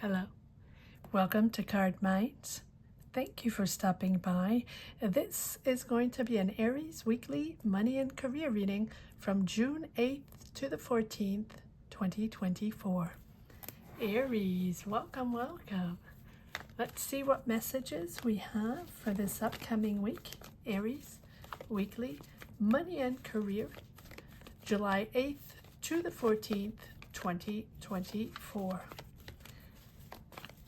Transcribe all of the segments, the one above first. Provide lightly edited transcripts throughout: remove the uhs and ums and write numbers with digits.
Hello, welcome to Card Minds. Thank you for stopping by. This is going to be an Aries weekly money and career reading from June 8th to the 14th, 2024. Aries, welcome, welcome. Let's see what messages we have for this upcoming week. Aries weekly money and career, July 8th to the 14th, 2024.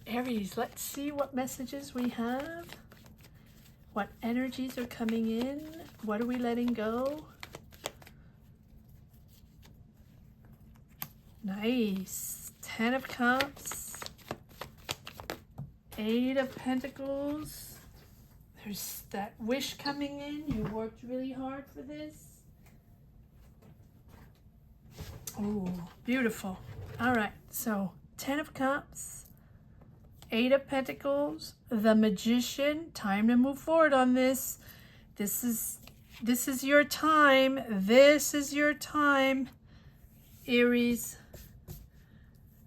Aries, let's see what messages we have. What energies are coming in? What are we letting go? Nice. 10 of Cups. 8 of Pentacles. There's that wish coming in. You worked really hard for this. Oh, beautiful. All right, so 10 of Cups. 8 of Pentacles, the Magician. Time to move forward on this. This is your time. This is your time, Aries.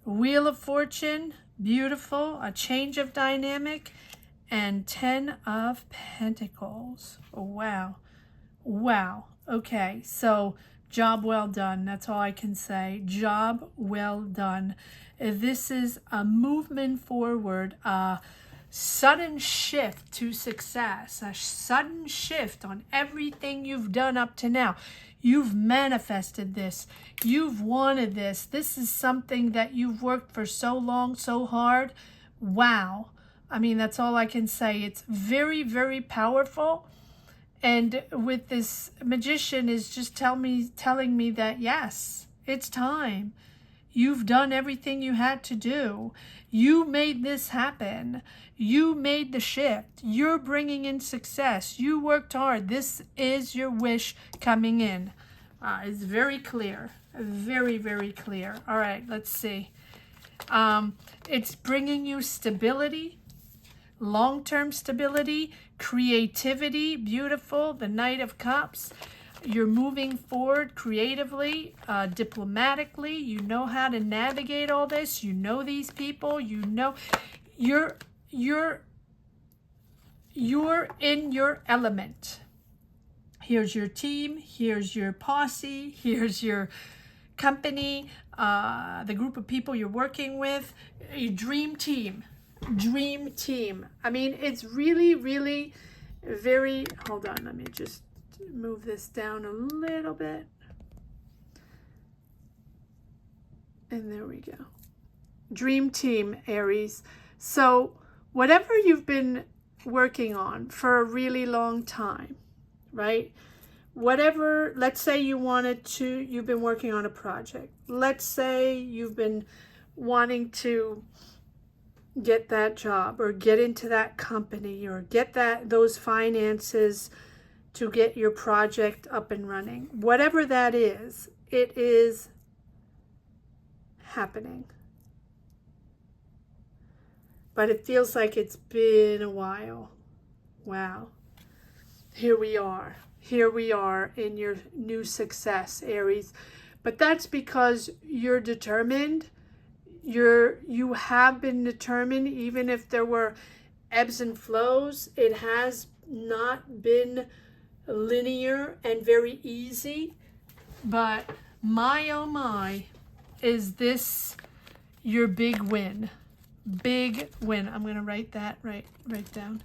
Wheel of Fortune, beautiful. A change of dynamic. And 10 of Pentacles. Oh, wow. Wow. Okay, so job well done. That's all I can say. Job well done. This is a movement forward, a sudden shift to success, a sudden shift on everything you've done up to now. You've manifested this. You've wanted this. This is something that you've worked for so long, so hard. Wow. I mean, that's all I can say. It's very, very powerful. And with this Magician is just telling me that, yes, it's time. You've done everything you had to do. You made this happen. You made the shift. You're bringing in success. You worked hard. This is your wish coming in. It's very clear. Very, very clear. All right, let's see. It's bringing you stability, long-term stability, creativity, beautiful. The Knight of Cups. You're moving forward creatively, diplomatically. You know how to navigate all this. You know these people. You know you're in your element. Here's your team. Here's your posse. Here's your company. The group of people you're working with. Your dream team. Dream team. I mean, it's really, really very. Hold on. Let me just move this down a little bit. And there we go. Dream team, Aries. So whatever you've been working on for a really long time, right? Whatever, let's say you've been working on a project. Let's say you've been wanting to get that job or get into that company or get those finances to get your project up and running. Whatever that is, it is happening. But it feels like it's been a while. Wow. Here we are. Here we are in your new success, Aries. But that's because you're determined. You have been determined, even if there were ebbs and flows. It has not been linear and very easy, but my oh my, is this your big win? Big win. I'm going to write that right down.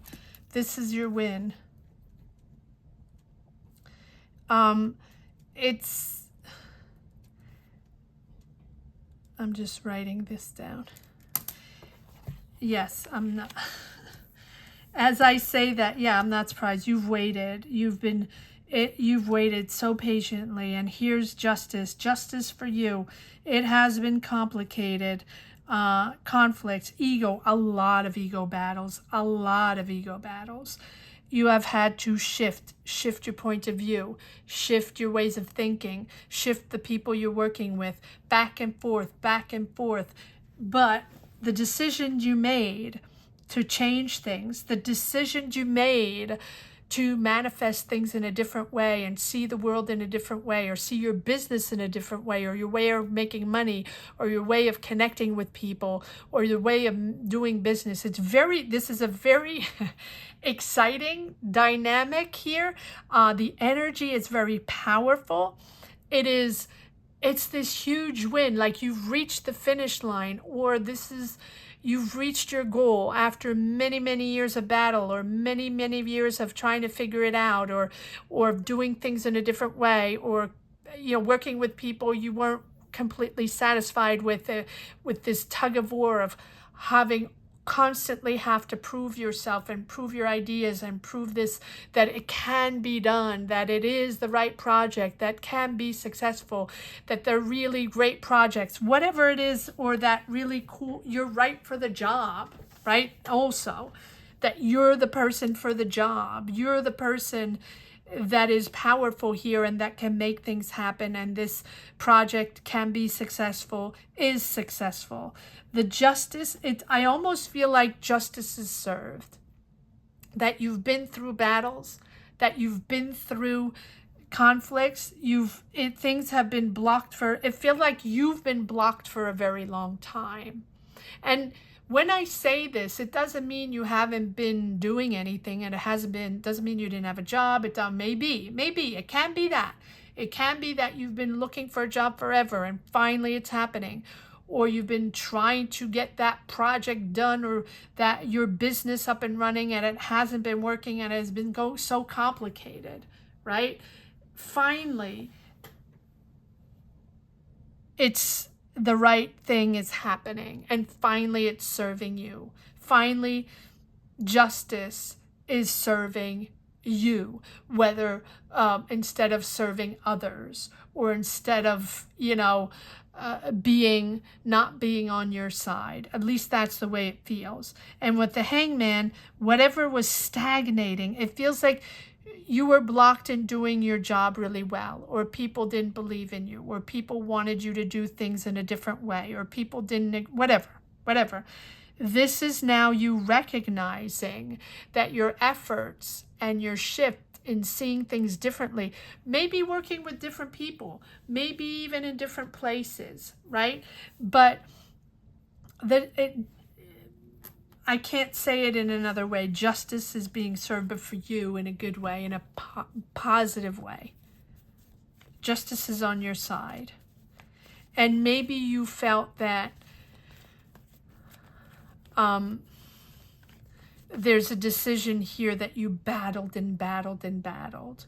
This is your win. I'm just writing this down. Yes, I'm not. As I say that, yeah, I'm not surprised. You've waited. You've waited so patiently, and here's justice. Justice for you. It has been complicated. Conflicts, ego, a lot of ego battles. You have had to shift your point of view, shift your ways of thinking, shift the people you're working with, back and forth. But the decisions you made to change things, the decisions you made to manifest things in a different way and see the world in a different way, or see your business in a different way, or your way of making money, or your way of connecting with people, or your way of doing business. This is a very exciting dynamic here. The energy is very powerful. It's this huge win, like you've reached the finish line, or you've reached your goal after many, many years of battle, or many, many years of trying to figure it out, or doing things in a different way, or working with people you weren't completely satisfied with this tug of war of having constantly have to prove yourself and prove your ideas and prove that it can be done, that it is the right project, that can be successful, that they're really great projects, whatever it is, or that really cool, you're right for the job, right? Also, that you're the person for the job, you're the person that is powerful here and that can make things happen, and this project can be successful, is successful. The justice, I almost feel like justice is served. That you've been through battles, that you've been through conflicts, things have been blocked it feels like you've been blocked for a very long time. And when I say this, it doesn't mean you haven't been doing anything, and doesn't mean you didn't have a job. Maybe, it can be that. It can be that you've been looking for a job forever and finally it's happening. Or you've been trying to get that project done, or that your business up and running and it hasn't been working and it has been so complicated, right? Finally, it's the right thing is happening, and finally it's serving you. Finally, justice is serving you, whether instead of serving others, or instead of, not being on your side. At least that's the way it feels. And with the Hangman, whatever was stagnating, it feels like you were blocked in doing your job really well, or people didn't believe in you, or people wanted you to do things in a different way, or people didn't, whatever. This is now you recognizing that your efforts and your shift in seeing things differently, maybe working with different people, maybe even in different places, right? But I can't say it in another way. Justice is being served, but for you in a good way, in a positive way. Justice is on your side. And maybe you felt that there's a decision here that you battled and battled and battled,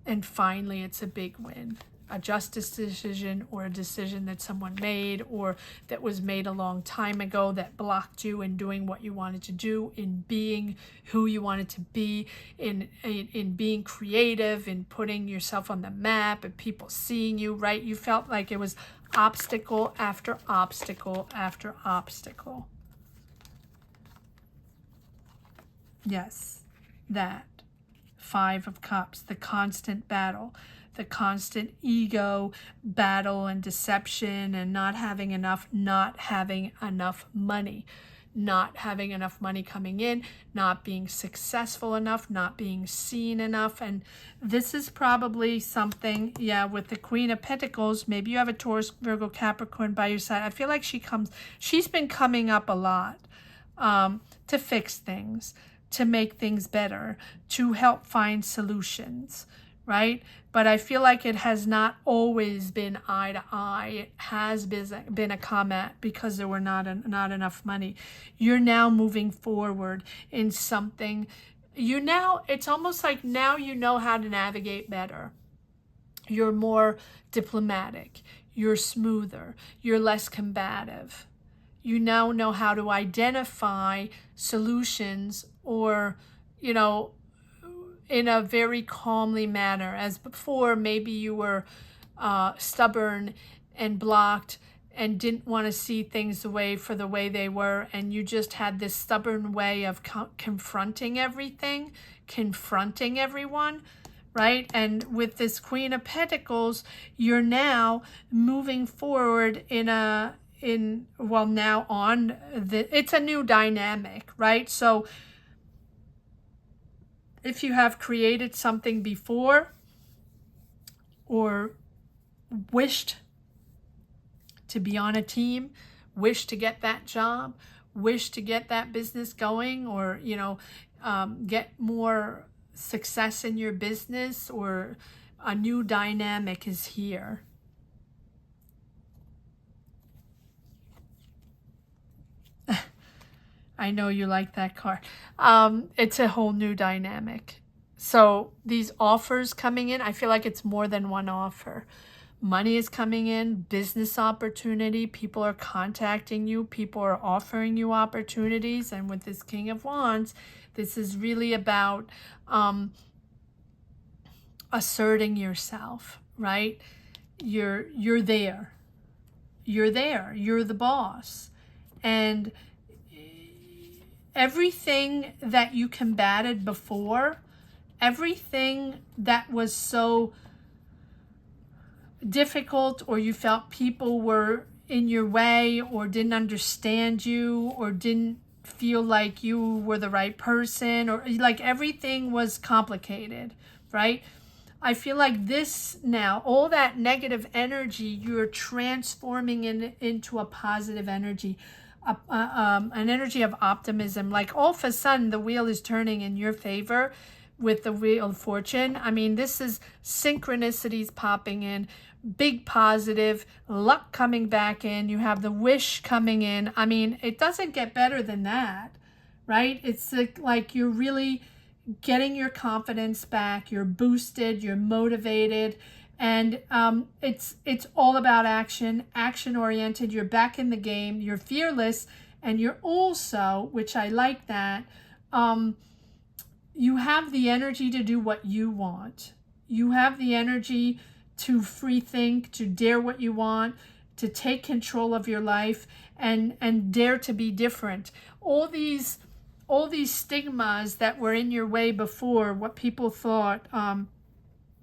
and finally it's a big win. A justice decision, or a decision that someone made, or that was made a long time ago, that blocked you in doing what you wanted to do, in being who you wanted to be, in being creative, in putting yourself on the map, and people seeing you, right? You felt like it was obstacle after obstacle after obstacle. Yes, that 5 of Cups, the constant battle, the constant ego battle and deception, and not having enough money, not having enough money coming in, not being successful enough, not being seen enough. And this is probably something, with the Queen of Pentacles, maybe you have a Taurus, Virgo, Capricorn by your side. I feel like she's been coming up a lot to fix things, to make things better, to help find solutions, right? But I feel like it has not always been eye to eye. It has been a comment because there were not enough money. You're now moving forward in something. It's almost like now you know how to navigate better. You're more diplomatic. You're smoother. You're less combative. You now know how to identify solutions, or, in a very calmly manner. As before, maybe you were stubborn and blocked and didn't want to see things the way they were, and you just had this stubborn way of confronting everything, confronting everyone, right? And with this Queen of Pentacles, you're now moving forward it's a new dynamic, right? So if you have created something before or wished to be on a team, wish to get that job, wish to get that business going, or, you know, get more success in your business, or a new dynamic is here. I know you like that card. It's a whole new dynamic. So these offers coming in, I feel like it's more than one offer. Money is coming in, business opportunity, people are contacting you, people are offering you opportunities. And with this King of Wands, this is really about asserting yourself, right? You're there. You're there. You're the boss. And everything that you combated before, everything that was so difficult, or you felt people were in your way, or didn't understand you, or didn't feel like you were the right person, or like everything was complicated, right? I feel like this now, all that negative energy, you're transforming into a positive energy, an energy of optimism. Like all of a sudden, the wheel is turning in your favor with the Wheel of Fortune. I mean, this is synchronicities popping in, big positive, luck coming back in. You have the wish coming in. I mean, it doesn't get better than that, right? It's like you're really getting your confidence back. You're boosted, you're motivated, and it's all about action oriented. You're back in the game, you're fearless, and you're also, which I like that, you have the energy to do what you want. You have the energy to free think, to dare what you want, to take control of your life, and dare to be different. All these stigmas that were in your way before, what people thought,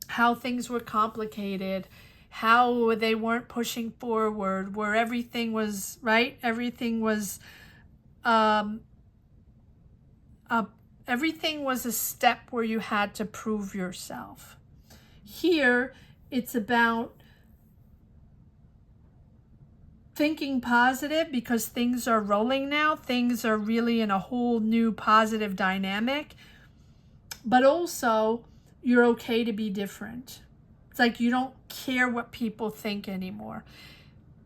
how things were complicated, how they weren't pushing forward, where everything was right, everything was a step where you had to prove yourself. Here, it's about thinking positive, because things are rolling now. Things are really in a whole new positive dynamic. But also, you're okay to be different. It's like you don't care what people think anymore.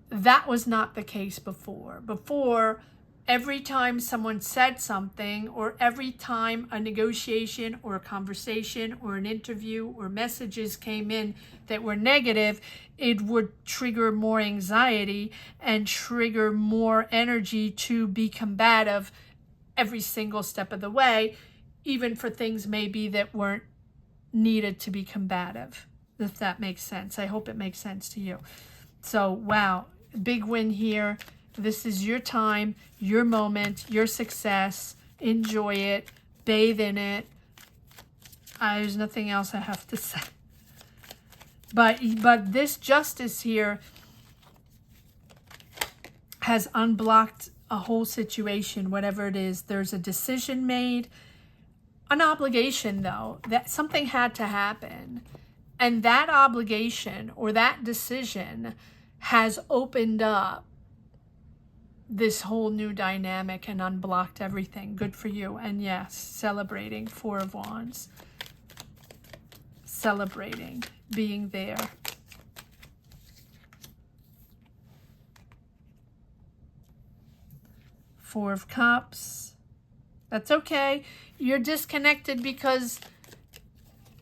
That was not the case before. Before, every time someone said something, or every time a negotiation or a conversation or an interview or messages came in that were negative, it would trigger more anxiety and trigger more energy to be combative every single step of the way, even for things maybe that weren't needed to be combative, if that makes sense. I hope it makes sense to you. So, wow, big win here. This is your time, your moment, your success. Enjoy it. Bathe in it. There's nothing else I have to say. But this justice here has unblocked a whole situation, whatever it is. There's a decision made, an obligation, though, that something had to happen. And that obligation or that decision has opened up this whole new dynamic and unblocked everything. Good for you. And yes, celebrating. Four of Wands. Celebrating. Being there. Four of Cups. That's okay. You're disconnected because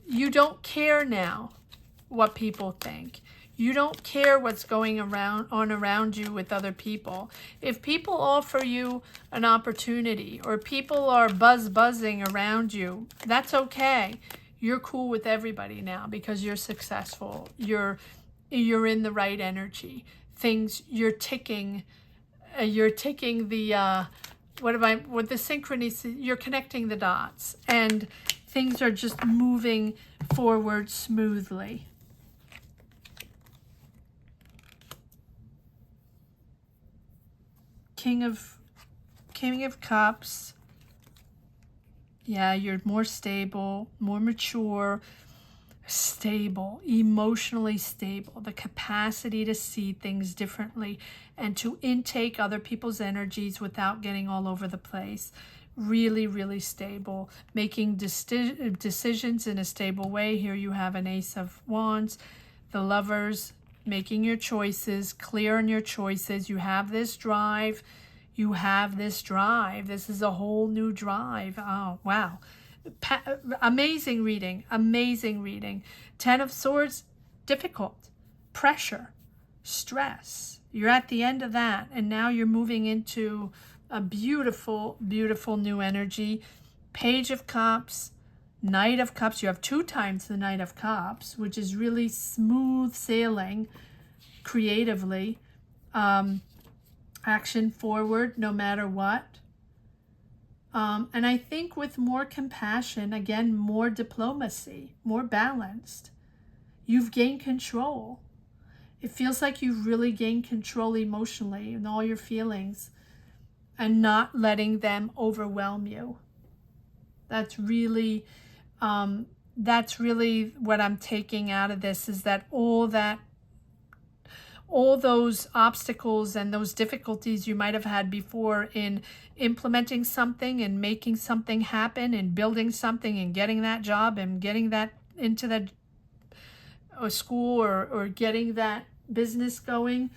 you don't care now what people think. You don't care what's going around you with other people. If people offer you an opportunity, or people are buzzing around you, that's okay. You're cool with everybody now because you're successful. You're in the right energy. You're ticking the with the synchronicity, you're connecting the dots, and things are just moving forward smoothly. King of Cups, Yeah, you're more stable, more mature, stable, emotionally stable, the capacity to see things differently and to intake other people's energies without getting all over the place. Really, really stable, making decisions in a stable way. Here you have an Ace of Wands, the Lovers, making your choices, clear on your choices. You have this drive. You have this drive. This is a whole new drive. Oh, wow. Amazing reading. Amazing reading. 10 of Swords, difficult. Pressure. Stress. You're at the end of that. And now you're moving into a beautiful, beautiful new energy. Page of Cups. Knight of Cups. You have 2 times the Knight of Cups, which is really smooth sailing creatively. Action forward no matter what. And I think with more compassion, again, more diplomacy, more balanced, you've gained control. It feels like you've really gained control emotionally in all your feelings and not letting them overwhelm you. That's really what I'm taking out of this, is that all those obstacles and those difficulties you might have had before in implementing something and making something happen and building something and getting that job and getting that into that school or getting that business going,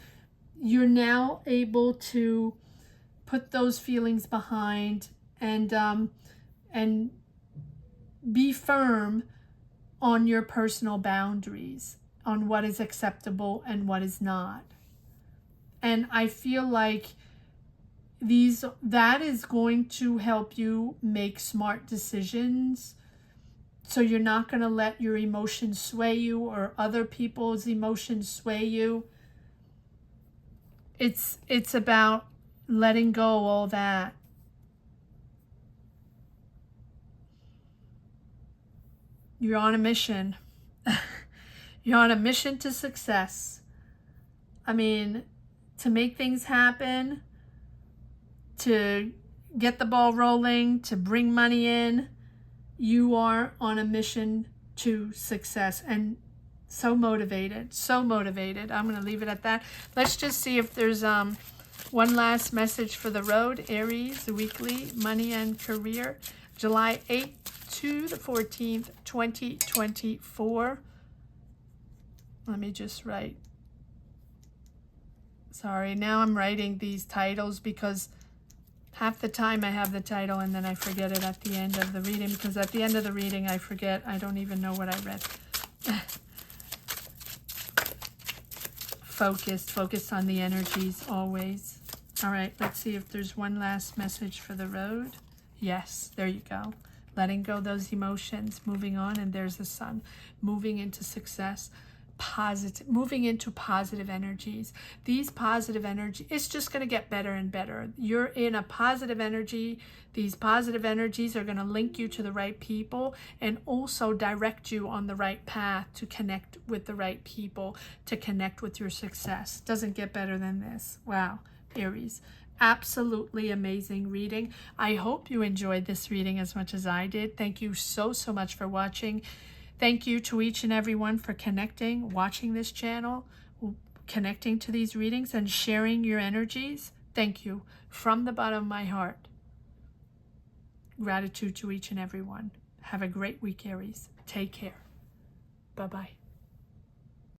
you're now able to put those feelings behind and be firm on your personal boundaries, on what is acceptable and what is not. And I feel like that is going to help you make smart decisions. So you're not going to let your emotions sway you or other people's emotions sway you. It's about letting go all that. You're on a mission. You're on a mission to success. I mean, to make things happen, to get the ball rolling, to bring money in, you are on a mission to success and so motivated, so motivated. I'm going to leave it at that. Let's just see if there's one last message for the road. Aries, weekly, money and career, July 8th to the 14th, 2024. Let me just write. Sorry, now I'm writing these titles because half the time I have the title and then I forget it at the end of the reading, because at the end of the reading I forget. I don't even know what I read. Focused on the energies always. All right, let's see if there's one last message for the road. Yes, there you go. Letting go those emotions, moving on, and there's the sun, moving into success. Positive, moving into positive energies. These positive energy, it's just going to get better and better. You're in a positive energy. These positive energies are going to link you to the right people and also direct you on the right path to connect with the right people, to connect with your success. Doesn't get better than this. Wow, Aries. Absolutely amazing reading. I hope you enjoyed this reading as much as I did. Thank you so much for watching. Thank you to each and everyone for connecting, watching this channel, connecting to these readings and sharing your energies. Thank you from the bottom of my heart. Gratitude to each and everyone. Have a great week, Aries. Take care. Bye-bye.